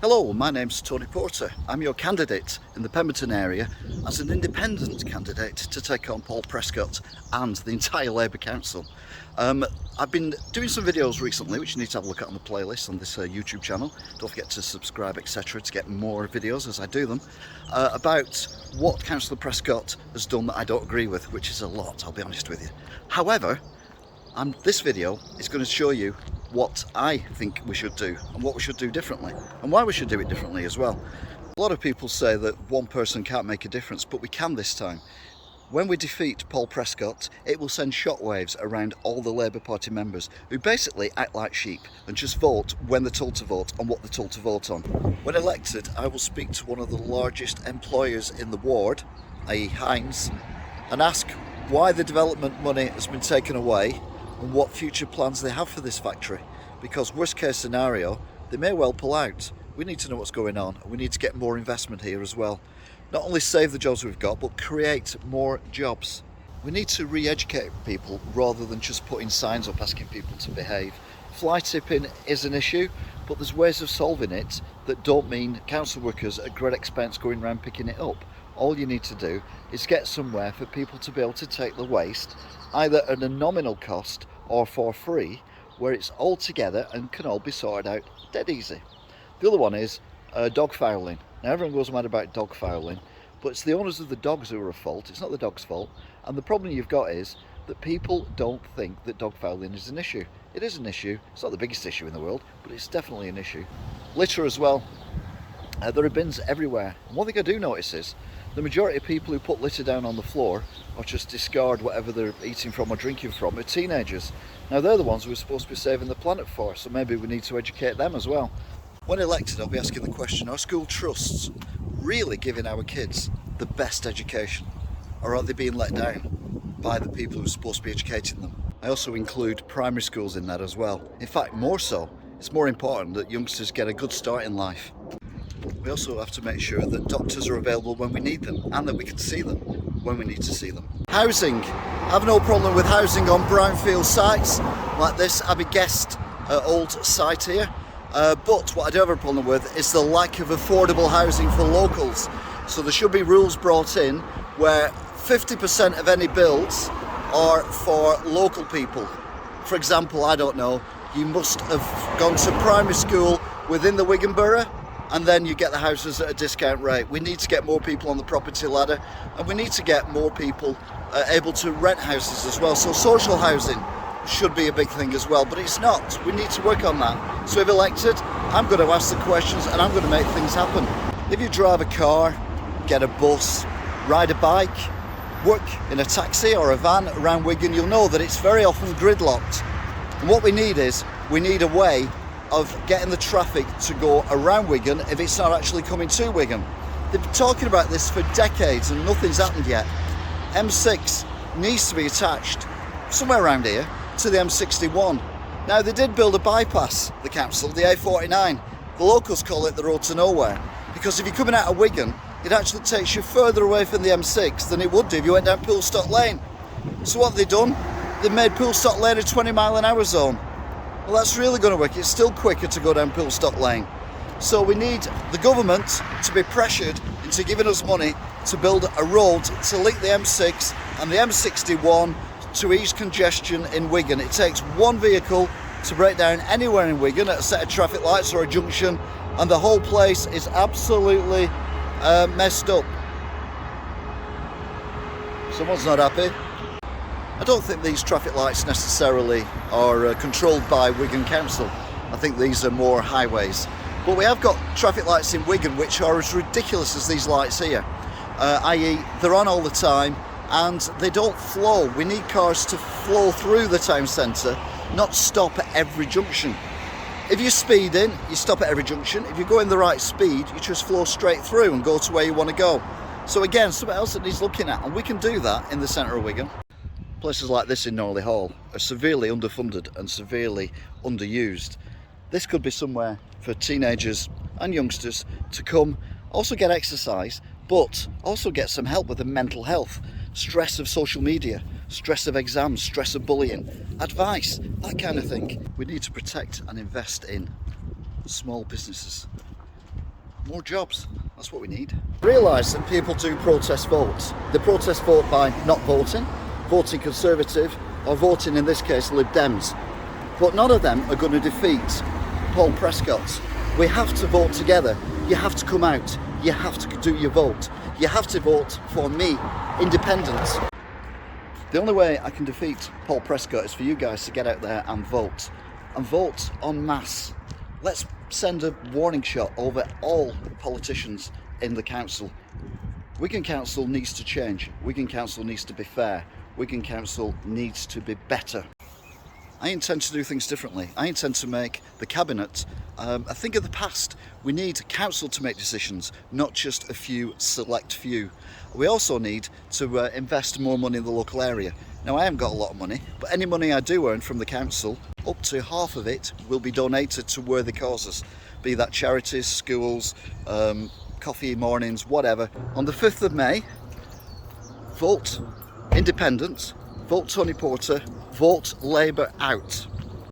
Hello, my name's Tony Porter. I'm your candidate in the Pemberton area as an independent candidate to take on Paul Prescott and the entire Labour Council. I've been doing some videos recently which you need to have a look at on the playlist on this YouTube channel. Don't forget to subscribe, etc. to get more videos as I do them, about what Councillor Prescott has done that I don't agree with, which is a lot, I'll be honest with you. However, this video is going to show you what I think we should do and what we should do differently and why we should do it differently as well. A lot of people say that one person can't make a difference, but we can this time. When we defeat Paul Prescott, it will send shockwaves around all the Labour Party members who basically act like sheep and just vote when they're told to vote on what they're told to vote on. When elected, I will speak to one of the largest employers in the ward, i.e. Heinz, and ask why the development money has been taken away and what future plans they have for this factory, because worst case scenario they may well pull out. We need to know what's going on and we need to get more investment here as well. Not only save the jobs we've got, but create more jobs. We need to re-educate people rather than just putting signs up asking people to behave. Fly tipping is an issue, but there's ways of solving it that don't mean council workers at great expense going around picking it up. All you need to do is get somewhere for people to be able to take the waste, either at a nominal cost or for free, where it's all together and can all be sorted out dead easy. The other one is dog fouling. Now everyone goes mad about dog fouling, but it's the owners of the dogs who are at fault. It's not the dog's fault. And the problem you've got is that people don't think that dog fouling is an issue. It is an issue. It's not the biggest issue in the world, but it's definitely an issue. Litter as well. There are bins everywhere. And one thing I do notice is the majority of people who put litter down on the floor or just discard whatever they're eating from or drinking from are teenagers. Now they're the ones we're supposed to be saving the planet for, so maybe we need to educate them as well. When elected, I'll be asking the question, are school trusts really giving our kids the best education? Or are they being let down by the people who are supposed to be educating them? I also include primary schools in that as well. In fact, more so. It's more important that youngsters get a good start in life. We also have to make sure that doctors are available when we need them and that we can see them when we need to see them. Housing. I have no problem with housing on brownfield sites like this Abbey Guest old site here. But what I do have a problem with is the lack of affordable housing for locals. So there should be rules brought in where 50% of any builds are for local people. For example, I don't know, you must have gone to primary school within the Wigan borough and then you get the houses at a discount rate. We need to get more people on the property ladder and we need to get more people able to rent houses as well. So social housing should be a big thing as well, but it's not. We need to work on that. So if elected, I'm going to ask the questions and I'm going to make things happen. If you drive a car, get a bus, ride a bike, work in a taxi or a van around Wigan, you'll know that it's very often gridlocked. And what we need is, we need a way of getting the traffic to go around Wigan if it's not actually coming to Wigan. They've been talking about this for decades and nothing's happened yet. M6 needs to be attached somewhere around here to the M61. Now they did build a bypass, the council, the A49. The locals call it the road to nowhere, because if you're coming out of Wigan, it actually takes you further away from the M6 than it would do if you went down Poolstock Lane. So what have they done? They've made Poolstock Lane a 20-mile-an-hour zone. Well, that's really going to work. It's still quicker to go down Poolstock Lane. So we need the government to be pressured into giving us money to build a road to link the M6 and the M61 to ease congestion in Wigan. It takes one vehicle to break down anywhere in Wigan at a set of traffic lights or a junction, and the whole place is absolutely messed up. Someone's not happy. I don't think these traffic lights necessarily are controlled by Wigan Council. I think these are more highways. But we have got traffic lights in Wigan which are as ridiculous as these lights here. I.e. they're on all the time and they don't flow. We need cars to flow through the town centre, not stop at every junction. If you're speeding, you stop at every junction. If you're going the right speed, you just flow straight through and go to where you want to go. So again, something else that needs looking at, and we can do that in the centre of Wigan. Places like this in Norley Hall are severely underfunded and severely underused. This could be somewhere for teenagers and youngsters to come, also get exercise, but also get some help with the mental health, stress of social media, stress of exams, stress of bullying, advice, that kind of thing. We need to protect and invest in small businesses. more jobs. That's what we need. Realise that people do protest votes. They protest vote by not voting, voting Conservative, or voting, in this case, Lib Dems. But none of them are going to defeat Paul Prescott. We have to vote together. You have to come out. You have to do your vote. You have to vote for me, independent. The only way I can defeat Paul Prescott is for you guys to get out there and vote en masse. Let's send a warning shot over all politicians in the council. Wigan Council needs to change. Wigan Council needs to be fair. Wigan Council needs to be better. I intend to do things differently. I intend to make the cabinet a thing of the past. We need council to make decisions, not just a few select few. We also need to invest more money in the local area. Now, I haven't got a lot of money, but any money I do earn from the council, up to half of it will be donated to worthy causes, be that charities, schools, coffee mornings, whatever. On the 5th of May, vote independent, vote Tony Porter, vote Labour out.